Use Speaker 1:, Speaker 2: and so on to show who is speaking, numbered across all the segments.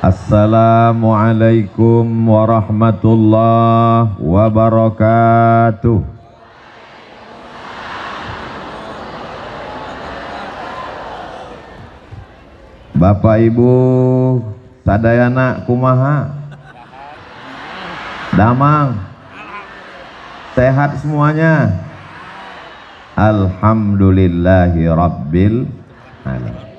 Speaker 1: Assalamualaikum warahmatullahi wabarakatuh. Bapak Ibu sadayana kumaha? Damang sehat semuanya? Alhamdulillahi rabbil alamin.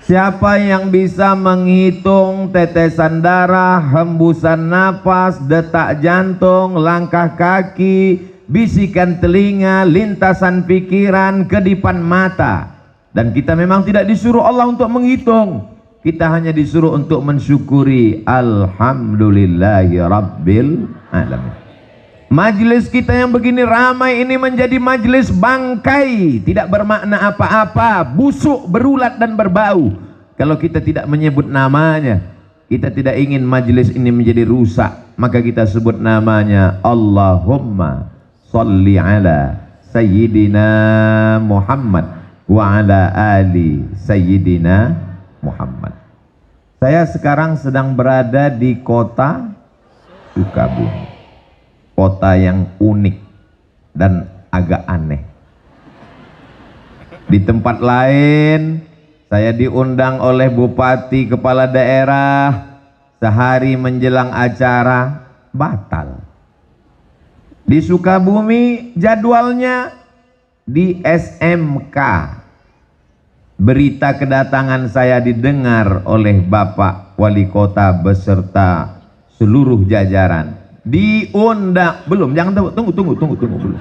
Speaker 1: Siapa yang bisa menghitung tetesan darah, hembusan napas, detak jantung, langkah kaki, bisikan telinga, lintasan pikiran, kedipan mata. Dan kita memang tidak disuruh Allah untuk menghitung. Kita hanya disuruh untuk mensyukuri. Alhamdulillahi rabbil alamin. Majelis kita yang begini ramai ini menjadi majelis bangkai, tidak bermakna apa-apa, busuk, berulat dan berbau. Kalau kita tidak menyebut namanya, kita tidak ingin majelis ini menjadi rusak, maka kita sebut namanya Allahumma sholli ala Sayyidina Muhammad wa ala ali Sayyidina Muhammad. Saya sekarang sedang berada di kota Sukabumi. Kota yang unik dan agak aneh. Di tempat lain saya diundang oleh bupati, kepala daerah, sehari menjelang acara batal. Di Sukabumi jadwalnya di SMK. Berita kedatangan saya didengar oleh Bapak Wali Kota beserta seluruh jajaran. Diundang belum, jangan tunggu belum.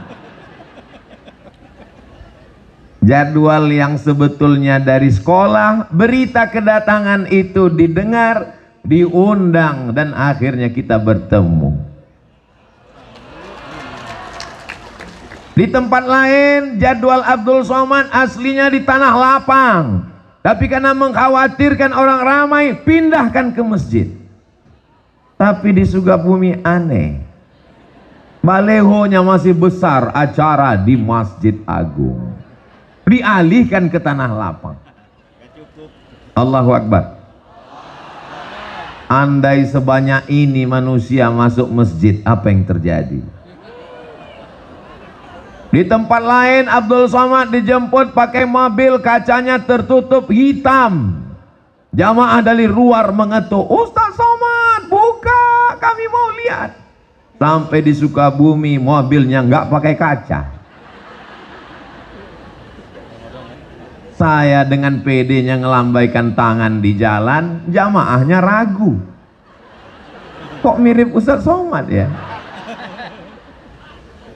Speaker 1: Jadwal yang sebetulnya dari sekolah, berita kedatangan itu didengar, diundang, dan akhirnya kita bertemu. Di tempat lain jadwal Abdul Somad aslinya di Tanah Lapang, tapi karena mengkhawatirkan orang ramai pindahkan ke masjid. Tapi di Sukabumi aneh, balehonya masih besar, acara di Masjid Agung, dialihkan ke Tanah Lapang. Allahu Akbar. Andai sebanyak ini manusia masuk masjid, apa yang terjadi? Di tempat lain Abdul Somad dijemput pakai mobil, kacanya tertutup hitam. Jamaah dari luar mengetuk, Ustaz Somad buka, kami mau lihat. Sampai di Sukabumi mobilnya nggak pakai kaca. Saya dengan PD-nya ngelambaikan tangan di jalan, jamaahnya ragu. Kok mirip Ustaz Somad ya?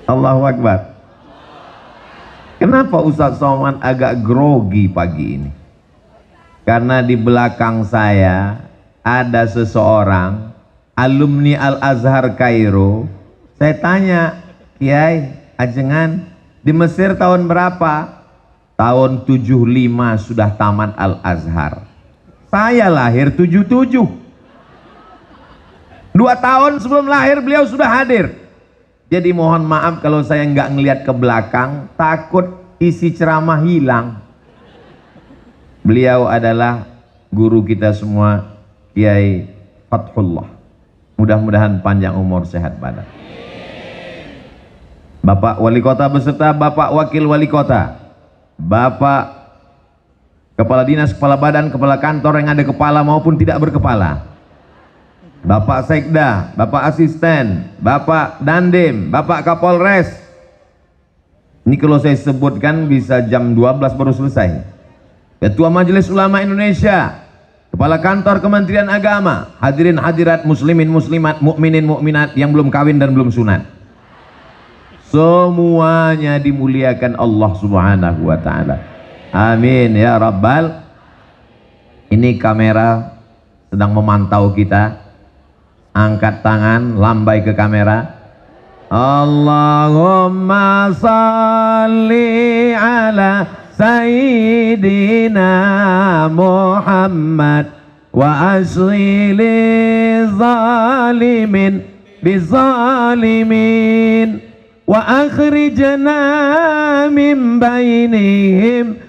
Speaker 1: Allahu Akbar. Kenapa Ustaz Somad agak grogi pagi ini? Karena di belakang saya ada seseorang alumni Al-Azhar Kairo. Saya tanya, Kiai, ajengan di Mesir tahun berapa? Tahun 75 sudah tamat Al-Azhar. Saya lahir 77. 2 tahun sebelum lahir beliau sudah hadir. Jadi mohon maaf kalau saya nggak ngelihat ke belakang, takut isi ceramah hilang. Beliau adalah guru kita semua, Kiai Fathullah. Mudah-mudahan panjang umur, sehat badan. Bapak Wali Kota beserta Bapak Wakil Wali Kota, Bapak Kepala Dinas, Kepala Badan, Kepala Kantor yang ada kepala maupun tidak berkepala, Bapak Sekda, Bapak Asisten, Bapak Dandim, Bapak Kapolres. Ini kalau saya sebutkan bisa jam 12 baru selesai. Ketua Majelis Ulama Indonesia, Kepala Kantor Kementerian Agama, hadirin hadirat muslimin muslimat, mukminin mukminat yang belum kawin dan belum sunat. Semuanya dimuliakan Allah Subhanahu wa taala. Amin ya rabbal. Ini kamera sedang memantau kita. Angkat tangan, lambai ke kamera. Allahumma salli ala Sayyidina Muhammad wa aslili zalimin bizalimin wa akhrijna min bainihim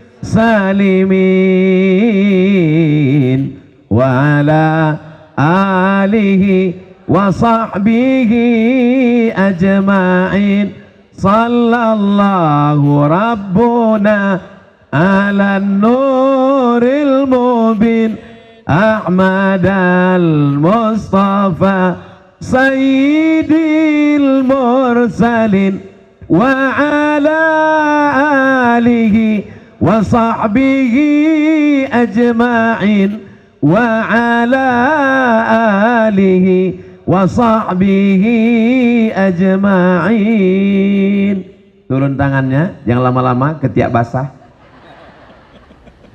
Speaker 1: salimin wa ala alihi wa sahbihi ajma'in. Sallallahu rabbuna ala nuril mubin Ahmad al-Mustafa sayyidil mursalin wa ala alihi wa sahbihi ajma'in wa ala alihi wa sahbihi ajma'in. Turun tangannya, jangan lama-lama ketiak basah.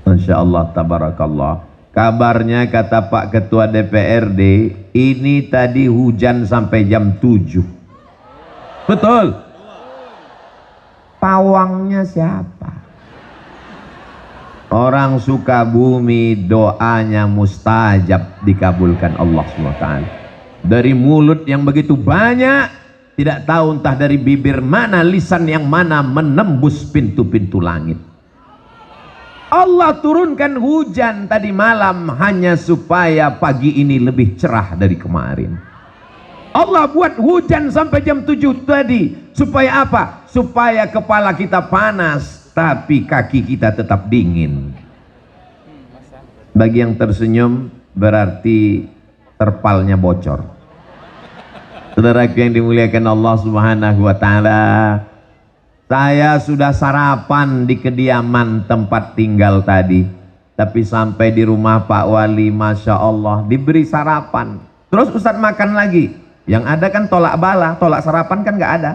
Speaker 1: Masya Allah, tabarakallah. Kabarnya kata Pak Ketua DPRD, ini tadi hujan sampai jam 7. Betul? Pawangnya siapa? Orang Sukabumi doanya mustajab, dikabulkan Allah SWT. Dari mulut yang begitu banyak, tidak tahu entah dari bibir mana, lisan yang mana menembus pintu-pintu langit. Allah turunkan hujan tadi malam hanya supaya pagi ini lebih cerah dari kemarin. Allah buat hujan sampai jam 7 tadi supaya apa? Supaya kepala kita panas tapi kaki kita tetap dingin. Bagi yang tersenyum berarti terpalnya bocor. Saudaraku yang dimuliakan Allah Subhanahu wa taala, saya sudah sarapan di kediaman tempat tinggal tadi, tapi sampai di rumah Pak Wali, Masya Allah, diberi sarapan. Terus Ustadz makan lagi, yang ada kan tolak bala, tolak sarapan kan nggak ada.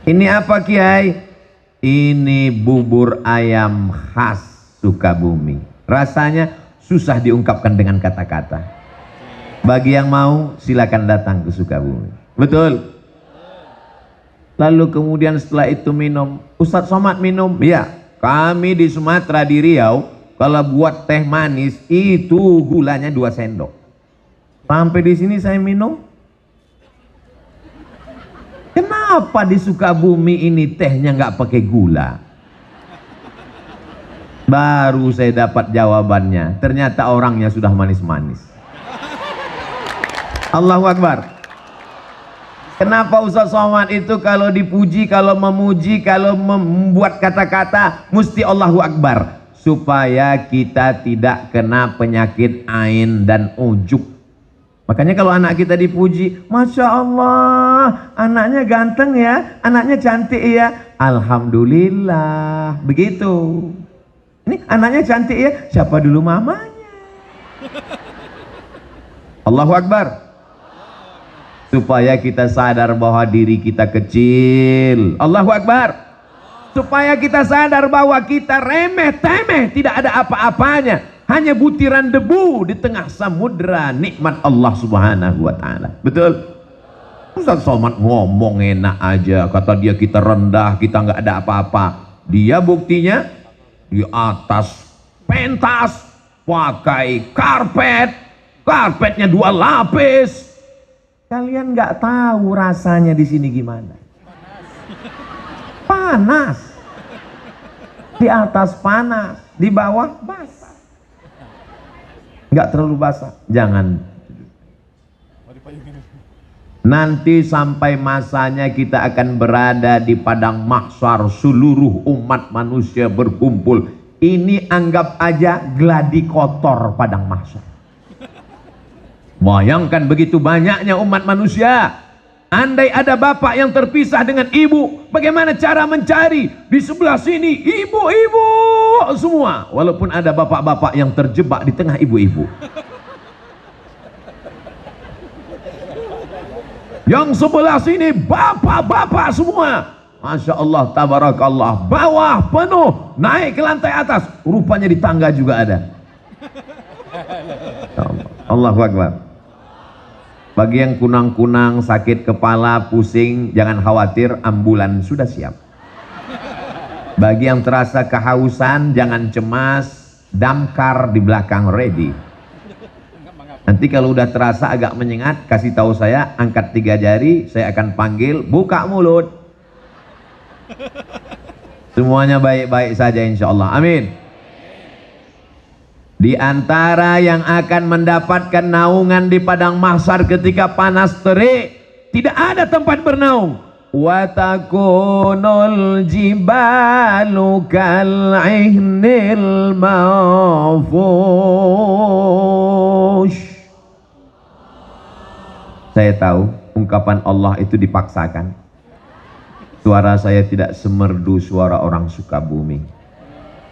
Speaker 1: Ini apa Kiai? Ini bubur ayam khas Sukabumi. Rasanya susah diungkapkan dengan kata-kata. Bagi yang mau silakan datang ke Sukabumi. Betul? Lalu kemudian setelah itu minum. Ustadz Somad minum? Ya, kami di Sumatera, di Riau, kalau buat teh manis itu gulanya 2 sendok. Sampai di sini saya minum. Kenapa di Sukabumi ini tehnya nggak pakai gula? Baru saya dapat jawabannya. Ternyata orangnya sudah manis-manis. Allahu Akbar. Kenapa Ustaz Somad itu kalau dipuji, kalau memuji, kalau membuat kata-kata mesti Allahu Akbar, supaya kita tidak kena penyakit ain dan ujub. Makanya kalau anak kita dipuji, Masya Allah, anaknya ganteng ya, anaknya cantik ya, Alhamdulillah. Begitu. Ini anaknya cantik ya, siapa dulu mamanya? Allahu Akbar. Supaya kita sadar bahwa diri kita kecil. Allahu Akbar. Supaya kita sadar bahwa kita remeh-temeh, tidak ada apa-apanya, hanya butiran debu di tengah samudra nikmat Allah Subhanahu wa taala. Betul? Ustaz Somad ngomong enak aja, kata dia kita rendah, kita nggak ada apa-apa. Dia buktinya di atas pentas pakai karpet, karpetnya 2 lapis. Kalian nggak tahu rasanya di sini gimana? Panas. Di atas panas, di bawah basah. Nggak terlalu basah. Jangan. Nanti sampai masanya kita akan berada di padang mahsyar, seluruh umat manusia berkumpul. Ini anggap aja gladi kotor padang mahsyar. Bayangkan begitu banyaknya umat manusia. Andai ada bapak yang terpisah dengan ibu, bagaimana cara mencari? Di sebelah sini ibu-ibu semua, walaupun ada bapak-bapak yang terjebak di tengah ibu-ibu. Yang sebelah sini bapak-bapak semua, Masya Allah, tabarakallah, bawah penuh, naik ke lantai atas, rupanya di tangga juga ada. Allahu Akbar. Bagi yang kunang-kunang, sakit kepala, pusing, jangan khawatir, ambulan sudah siap. Bagi yang terasa kehausan, jangan cemas, damkar di belakang ready. Nanti kalau udah terasa agak menyengat, kasih tahu saya, angkat 3 jari, saya akan panggil, buka mulut. Semuanya baik-baik saja insya Allah, amin. Di antara yang akan mendapatkan naungan di padang mahsyar ketika panas terik, tidak ada tempat bernaung. Wa takunul jibalu kal'ihnil manfush. Saya tahu ungkapan Allah itu dipaksakan. Suara saya tidak semerdu suara orang Sukabumi.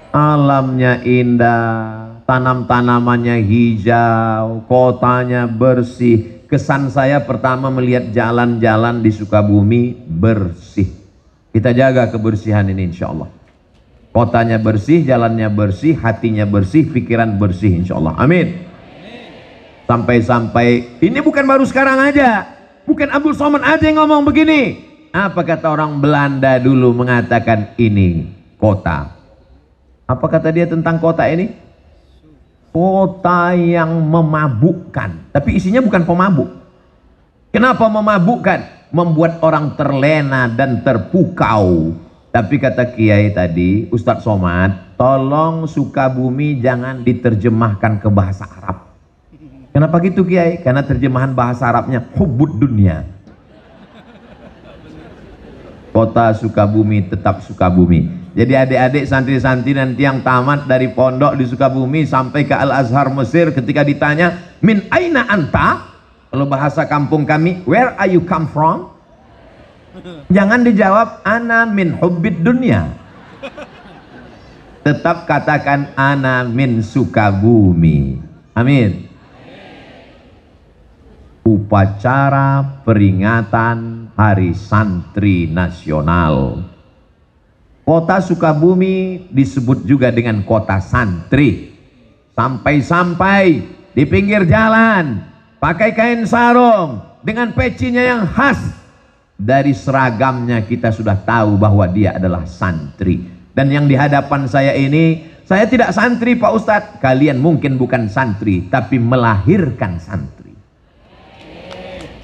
Speaker 1: Alamnya indah, tanam-tanamannya hijau, kotanya bersih. Kesan saya pertama melihat jalan-jalan di Sukabumi bersih. Kita jaga kebersihan ini insya Allah. Kotanya bersih, jalannya bersih, hatinya bersih, pikiran bersih insya Allah. Amin. Sampai-sampai ini bukan baru sekarang aja. Bukan Abdul Somad aja yang ngomong begini. Apa kata orang Belanda dulu mengatakan ini kota? Apa kata dia tentang kota ini? Kota yang memabukkan. Tapi isinya bukan pemabuk. Kenapa memabukkan? Membuat orang terlena dan terpukau. Tapi kata Kiai tadi, Ustadz Somad, tolong Sukabumi jangan diterjemahkan ke bahasa Arab. Kenapa gitu Kiai? Karena terjemahan bahasa Arabnya hubbud dunia. Kota Sukabumi tetap Sukabumi. Jadi adik-adik santri-santri nanti yang tamat dari pondok di Sukabumi sampai ke Al-Azhar Mesir, ketika ditanya min aina anta, kalau bahasa kampung kami, where are you come from, jangan dijawab ana min hubbid dunya, tetap katakan ana min Sukabumi. Amin. Upacara peringatan Hari Santri Nasional. Kota Sukabumi disebut juga dengan kota santri. Sampai-sampai di pinggir jalan pakai kain sarung dengan pecinya yang khas. Dari seragamnya kita sudah tahu bahwa dia adalah santri. Dan yang di hadapan saya ini, saya tidak santri Pak Ustadz. Kalian mungkin bukan santri, tapi melahirkan santri.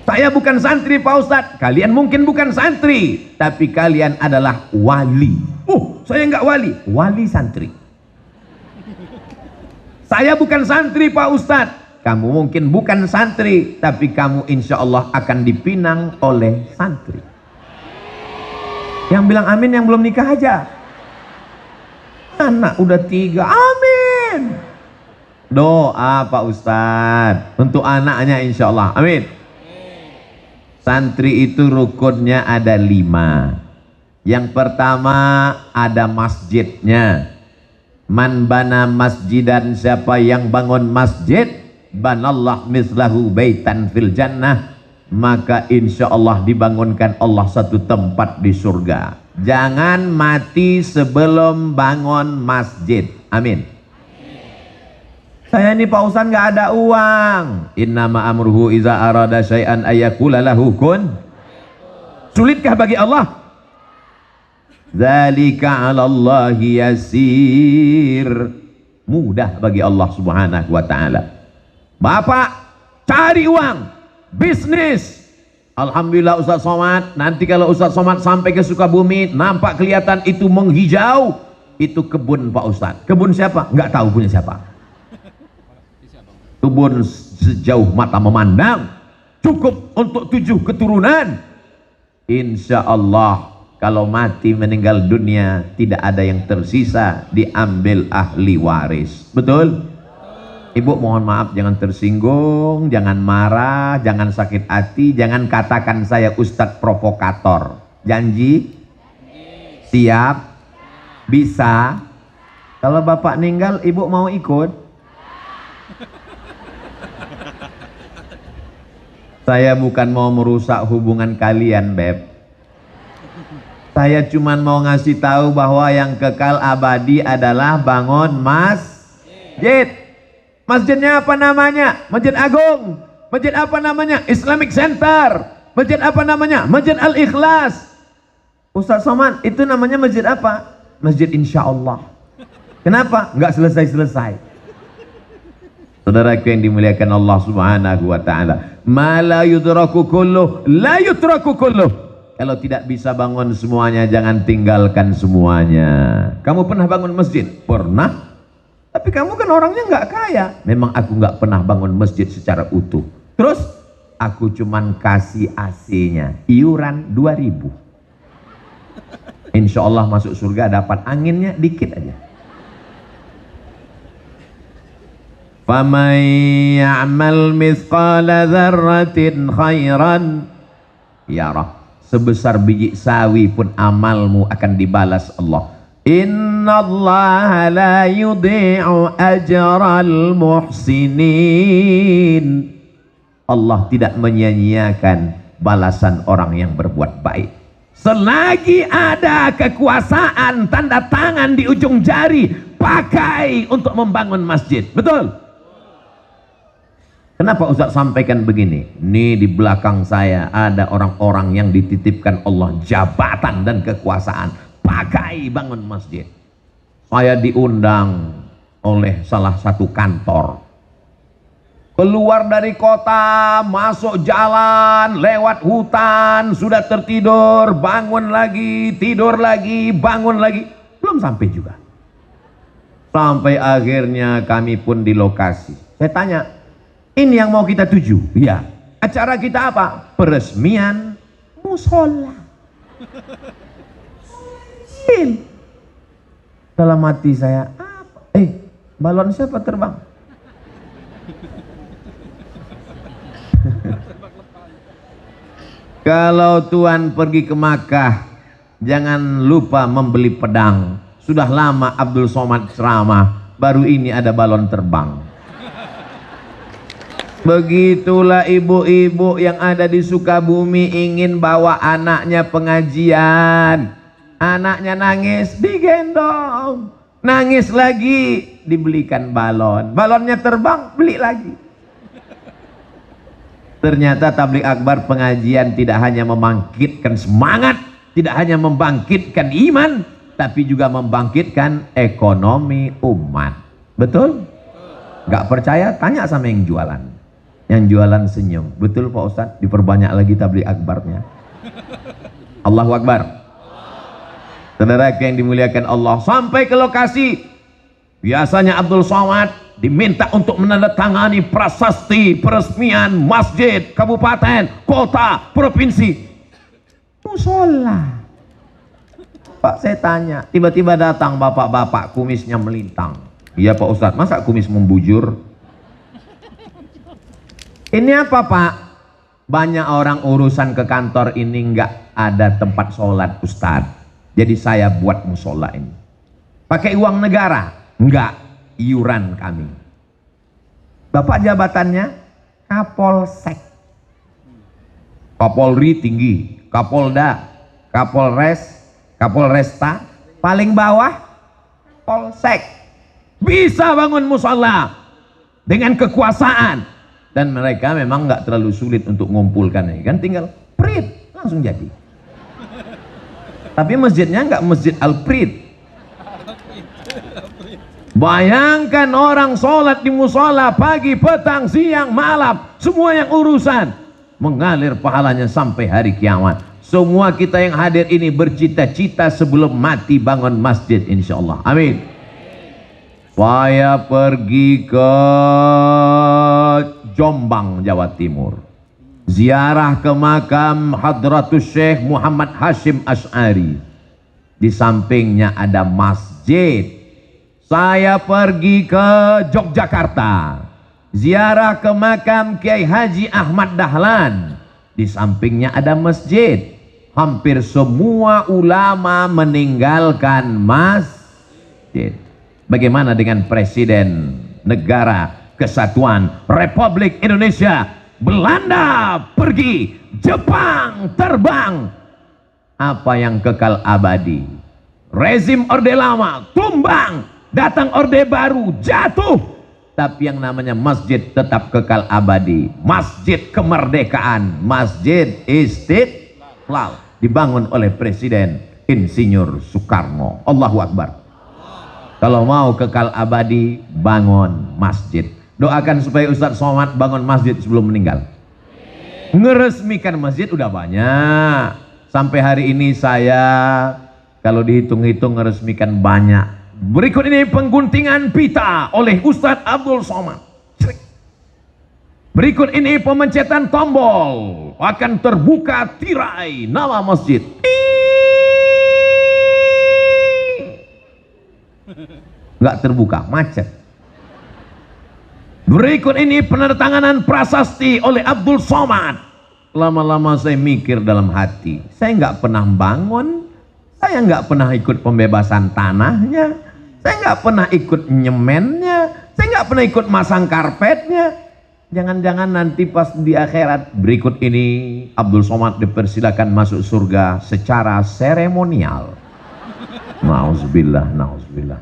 Speaker 1: Saya bukan santri Pak Ustadz, kalian mungkin bukan santri, tapi kalian adalah wali. Saya enggak wali, wali santri. Saya bukan santri Pak Ustadz, kamu mungkin bukan santri, tapi kamu insya Allah akan dipinang oleh santri. Yang bilang amin yang belum nikah aja. Anak udah 3, amin. Doa Pak Ustadz untuk anaknya insya Allah, amin. Santri itu rukunnya ada 5. Yang pertama ada masjidnya. Man bana masjidan, siapa yang bangun masjid, banallah mislahu baitan fil jannah, maka insya Allah dibangunkan Allah satu tempat di surga. Jangan mati sebelum bangun masjid. Amin. Saya ini Pak Ustadz nggak ada uang. Innama amruhu iza arada syai'an ayyakula lahu kun. Sulitkah bagi Allah? Dzalika 'alallahi yasir. Mudah bagi Allah Subhanahu wa taala. Bapak cari uang, bisnis. Alhamdulillah Ustadz Somad, nanti kalau Ustadz Somad sampai ke Sukabumi nampak kelihatan itu menghijau, itu kebun Pak Ustadz. Kebun siapa? Nggak tahu punya siapa. Kebun sejauh mata memandang, cukup untuk 7 keturunan. Insya Allah kalau mati meninggal dunia tidak ada yang tersisa, diambil ahli waris. Betul? Ibu mohon maaf, jangan tersinggung, jangan marah, jangan sakit hati, jangan katakan saya Ustadz provokator. Janji? Siap? Bisa? Kalau bapak meninggal ibu mau ikut? Saya bukan mau merusak hubungan kalian, Beb. Saya cuma mau ngasih tahu bahwa yang kekal abadi adalah bangun masjid. Masjidnya apa namanya? Masjid Agung. Masjid apa namanya? Islamic Center. Masjid apa namanya? Masjid Al-Ikhlas. Ustadz Somad, itu namanya masjid apa? Masjid Insya Allah. Kenapa? Nggak selesai-selesai. Saudaraku yang dimuliakan Allah Subhanahu wa taala, ma la yudraku kulluh la yutraku kulluh. Kalau tidak bisa bangun semuanya, jangan tinggalkan semuanya. Kamu pernah bangun masjid? Pernah. Tapi kamu kan orangnya nggak kaya. Memang aku nggak pernah bangun masjid secara utuh. Terus aku cuman kasih AC-nya, iuran 2.000. Insya Allah masuk surga dapat anginnya dikit aja. فَمَنْ يَعْمَلْ مِثْقَالَ ذَرَّةٍ خَيْرًا يَرَهُ. Sebesar biji sawi pun amalmu akan dibalas Allah. Innallaha la yudhi'u ajral muhsinin. Allah tidak menyia-nyiakan balasan orang yang berbuat baik. Selagi ada kekuasaan, tanda tangan di ujung jari, pakai untuk membangun masjid. Betul? Kenapa Ustaz sampaikan begini? Ini di belakang saya ada orang-orang yang dititipkan Allah jabatan dan kekuasaan. Pakai bangun masjid. Saya diundang oleh salah satu kantor. Keluar dari kota, masuk jalan, lewat hutan, sudah tertidur, bangun lagi, tidur lagi, bangun lagi. Belum sampai juga. Sampai akhirnya kami pun di lokasi. Saya tanya, ini yang mau kita tuju? Iya. Acara kita apa? Peresmian musola. Dalam hati saya, apa? Balon siapa terbang? Kalau Tuhan pergi ke Makkah, jangan lupa membeli pedang. Sudah lama Abdul Somad ceramah, baru ini ada balon terbang. Begitulah ibu-ibu yang ada di Sukabumi ingin bawa anaknya pengajian. Anaknya nangis, digendong. Nangis lagi, dibelikan balon. Balonnya terbang, beli lagi. Ternyata tabligh akbar pengajian tidak hanya membangkitkan semangat, tidak hanya membangkitkan iman, tapi juga membangkitkan ekonomi umat. Betul? Gak percaya? Tanya sama yang jualan. Yang jualan senyum. Betul Pak Ustadz? Diperbanyak lagi tabligh akbarnya. Allahu Akbar. Saudara yang dimuliakan Allah, sampai ke lokasi. Biasanya Abdul Somad diminta untuk menandatangani prasasti peresmian masjid, kabupaten, kota, provinsi. Musola. Pak, saya tanya, tiba-tiba datang bapak-bapak kumisnya melintang. Iya Pak Ustadz, masa kumis membujur? Ini apa Pak? Banyak orang urusan ke kantor ini nggak ada tempat sholat Ustadz. Jadi saya buat musola ini. Pakai uang negara? Enggak, iuran kami. Bapak jabatannya Kapolsek. Kapolri tinggi, Kapolda, Kapolres, Kapolresta, paling bawah Polsek. Bisa bangun musola dengan kekuasaan. Dan mereka memang nggak terlalu sulit untuk mengumpulkannya, kan tinggal prit langsung jadi. Tapi masjidnya nggak masjid al-prit. Bayangkan orang sholat di musola pagi, petang, siang, malam, semua yang urusan mengalir pahalanya sampai hari kiamat. Semua kita yang hadir ini bercita-cita sebelum mati bangun masjid insyaallah. Amin. Saya pergi ke Jombang, Jawa Timur. Ziarah ke makam Hadratus Syekh Muhammad Hashim Asy'ari. Di sampingnya ada masjid. Saya pergi ke Yogyakarta. Ziarah ke makam Kiai Haji Ahmad Dahlan. Di sampingnya ada masjid. Hampir semua ulama meninggalkan masjid. Bagaimana dengan Presiden Negara Kesatuan Republik Indonesia? Belanda pergi, Jepang terbang. Apa yang kekal abadi? Rezim Orde Lama tumbang, datang Orde Baru jatuh. Tapi yang namanya masjid tetap kekal abadi. Masjid kemerdekaan, Masjid Istiqlal, dibangun oleh Presiden Insinyur Soekarno. Allahu Akbar. Kalau mau kekal abadi, bangun masjid. Doakan supaya Ustadz Somad bangun masjid sebelum meninggal. Ngeresmikan masjid udah banyak. Sampai hari ini saya kalau dihitung-hitung ngeresmikan banyak. Berikut ini pengguntingan pita oleh Ustadz Abdul Somad. Berikut ini pemencetan tombol, akan terbuka tirai nama masjid. Nggak terbuka, macet. Berikut ini penandatanganan prasasti oleh Abdul Somad. Lama-lama saya mikir dalam hati, saya nggak pernah bangun, saya nggak pernah ikut pembebasan tanahnya, saya nggak pernah ikut nyemennya, saya nggak pernah ikut masang karpetnya. Jangan-jangan nanti pas di akhirat berikut ini Abdul Somad dipersilakan masuk surga secara seremonial. Nauzubillah, nauzubillah.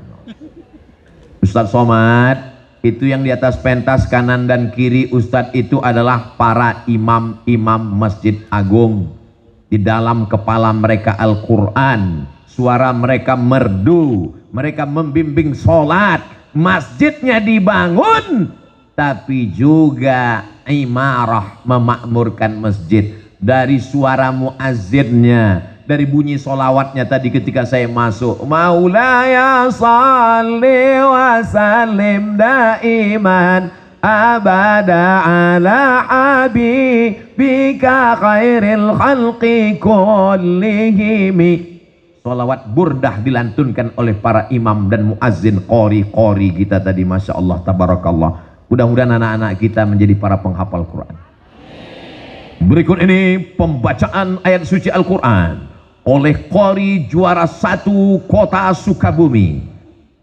Speaker 1: Ustadz Somad, itu yang di atas pentas kanan dan kiri Ustadz itu adalah para imam-imam Masjid Agung. Di dalam kepala mereka Al-Quran, suara mereka merdu, mereka membimbing sholat, masjidnya dibangun, tapi juga imarah, memakmurkan masjid. Dari suara muazzinnya, dari bunyi solawatnya tadi ketika saya masuk, Maulaya salli wa sallim daiman abada ala habibika khairil khalqi kullihimi. Solawat burdah dilantunkan oleh para imam dan muazzin, qori kita tadi. Masya Allah, tabarakallah. Mudah-mudahan anak-anak kita menjadi para penghafal Quran. Berikut ini pembacaan ayat suci Al-Quran oleh qori juara 1 kota Sukabumi.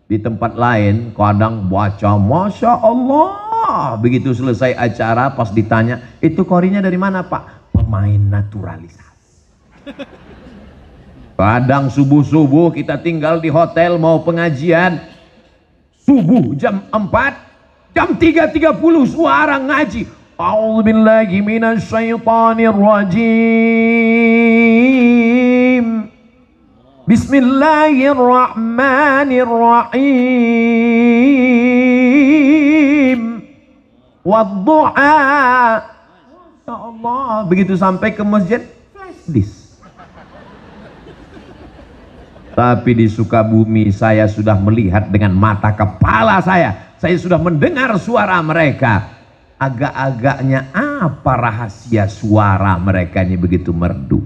Speaker 1: Di tempat lain kadang baca Masya Allah, begitu selesai acara pas ditanya, itu qorinya dari mana Pak? Pemain naturalisasi. Kadang subuh-subuh kita tinggal di hotel mau pengajian, subuh jam 4, jam 3.30 suara ngaji. A'udzubillahi minasyaitonir rajim. Bismillahirrahmanirrahim. Wadduha. Ya Allah, begitu sampai ke masjid flash disk. Tapi di Sukabumi saya sudah melihat dengan mata kepala saya sudah mendengar suara mereka. Agak-agaknya apa rahasia suara mereka ini begitu merdu?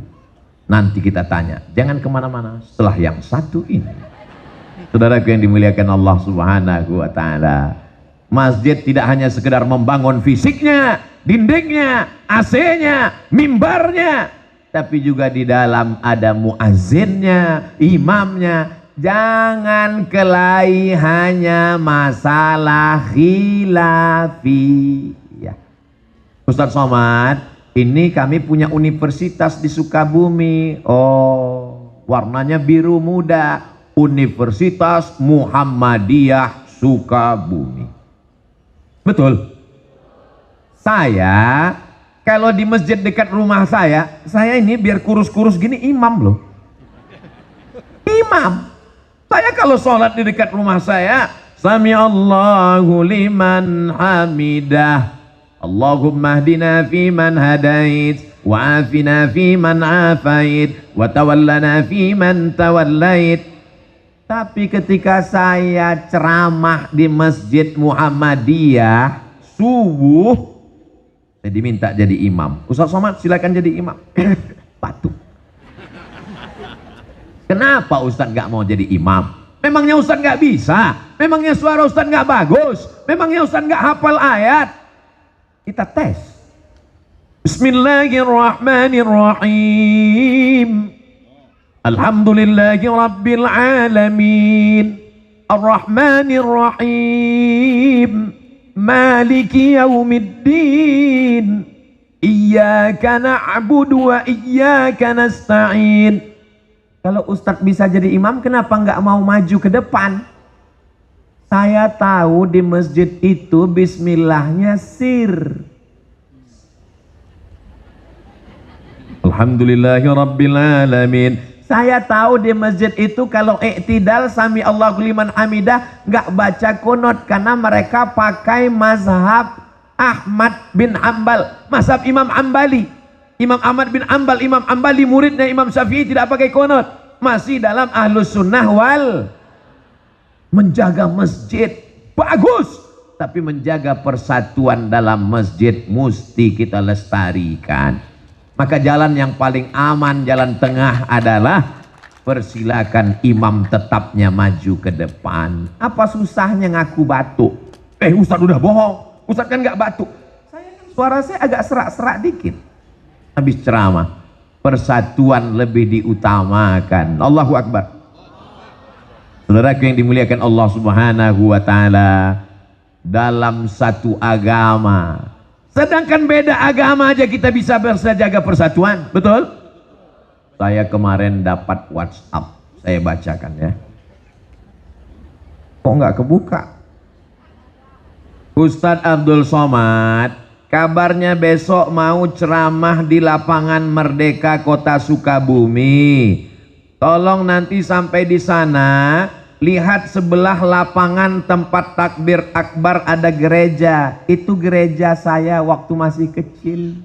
Speaker 1: Nanti kita tanya, jangan kemana-mana setelah yang satu ini. Saudaraku yang dimuliakan Allah Subhanahu wa ta'ala, masjid tidak hanya sekedar membangun fisiknya, dindingnya, AC-nya, mimbarnya, tapi juga di dalam ada muazzinnya, imamnya. Jangan kelahi hanya masalah khilafi. Ya. Ustadz Somad, ini kami punya universitas di Sukabumi. Oh, warnanya biru muda. Universitas Muhammadiyah Sukabumi. Betul. Saya kalau di masjid dekat rumah saya ini biar kurus-kurus gini imam loh. Imam. Saya kalau sholat di dekat rumah saya, Sami Allahu liman hamidah, Allahumma hdina fi man hadait, wa afina fi man afait, wa tawallana fi man tawallait. Tapi ketika saya ceramah di Masjid Muhammadiyah subuh, saya diminta jadi imam. Ustaz Somad silakan jadi imam. Patuh. Kenapa Ustaz nggak mau jadi imam? Memangnya Ustaz nggak bisa? Memangnya suara Ustaz nggak bagus? Memangnya Ustaz nggak hafal ayat? Kita tes. Bismillahirrahmanirrahim. Alhamdulillahi rabbil alamin. Ar-Rahmanir-Rahim. Maliki yaumiddin. Iyyaka na'budu wa iyyaka nasta'in. Kalau Ustadz bisa jadi imam, kenapa nggak mau maju ke depan? Saya tahu di masjid itu bismillahnya sir. Alhamdulillahirabbil alamin. Saya tahu di masjid itu kalau iktidal sami Allahu liman hamidah nggak baca kunut karena mereka pakai mazhab Ahmad bin Hanbal, mazhab Imam Ambali. Imam Ahmad bin Hanbal, Imam Ambali muridnya Imam Syafi'i tidak pakai kunut, masih dalam Ahlus Sunnah wal. menjaga masjid bagus, tapi menjaga persatuan dalam masjid mesti kita lestarikan. Maka jalan yang paling aman, jalan tengah adalah persilakan imam tetapnya maju ke depan. Apa susahnya ngaku batuk? Ustaz udah bohong, Ustaz kan nggak batuk. Suara saya agak serak-serak dikit. Habis ceramah, persatuan lebih diutamakan. Allahu Akbar. Saudaraku yang dimuliakan Allah Subhanahu wa Ta'ala, dalam satu agama, sedangkan beda agama aja kita bisa jaga persatuan, betul? Saya kemarin dapat WhatsApp, saya bacakan ya. Kok nggak kebuka? Ustadz Abdul Somad, kabarnya besok mau ceramah di lapangan Merdeka Kota Sukabumi. Tolong nanti sampai di sana, lihat sebelah lapangan tempat takbir akbar ada gereja. Itu gereja saya waktu masih kecil.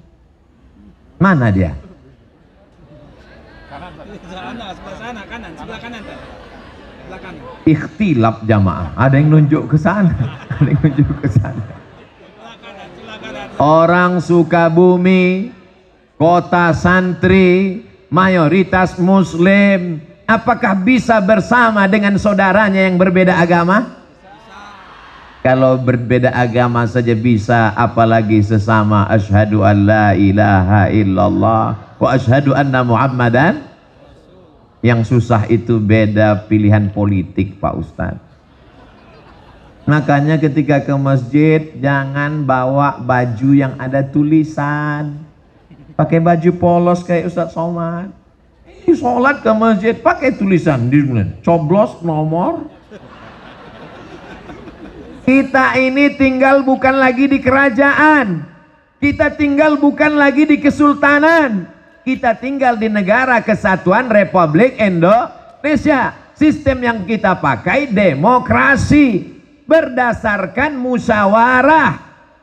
Speaker 1: Mana dia?
Speaker 2: Sebelah kanan, sebelah kanan.
Speaker 1: Ikhtilaf jamaah. Ada yang nunjuk ke sana, ada yang nunjuk ke sana. Orang Sukabumi, kota santri, mayoritas muslim, apakah bisa bersama dengan saudaranya yang berbeda agama? Kalau berbeda agama saja bisa, apalagi sesama asyhadu an la ilaha illallah wa asyhadu anna muhammadan. Yang susah itu beda pilihan politik, Pak Ustadz. Makanya ketika ke masjid jangan bawa baju yang ada tulisan. Pakai baju polos kayak Ustadz Somad. Sholat ke masjid pakai tulisan di coblos nomor. Kita ini tinggal bukan lagi di kerajaan, kita tinggal bukan lagi di kesultanan, kita tinggal di negara kesatuan Republik Indonesia. Sistem yang kita pakai demokrasi, berdasarkan musyawarah,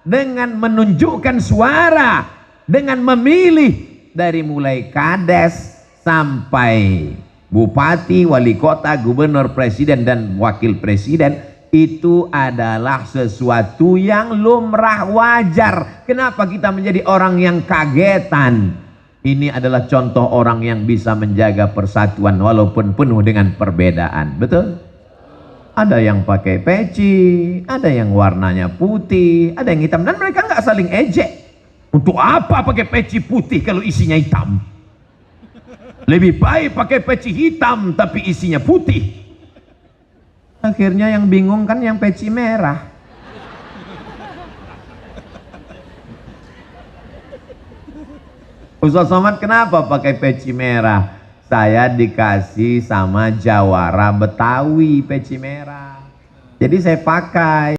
Speaker 1: dengan menunjukkan suara, dengan memilih dari mulai kades sampai bupati, wali kota, gubernur, presiden, dan wakil presiden. Itu adalah sesuatu yang lumrah, wajar. Kenapa kita menjadi orang yang kagetan? Ini adalah contoh orang yang bisa menjaga persatuan walaupun penuh dengan perbedaan. Betul? Ada yang pakai peci, ada yang warnanya putih, ada yang hitam, dan mereka nggak saling ejek. Untuk apa pakai peci putih kalau isinya hitam? Lebih baik pakai peci hitam tapi isinya putih. Akhirnya yang bingung kan yang peci merah. Ustaz Somad kenapa pakai peci merah? Saya dikasih sama jawara Betawi peci merah, jadi saya pakai.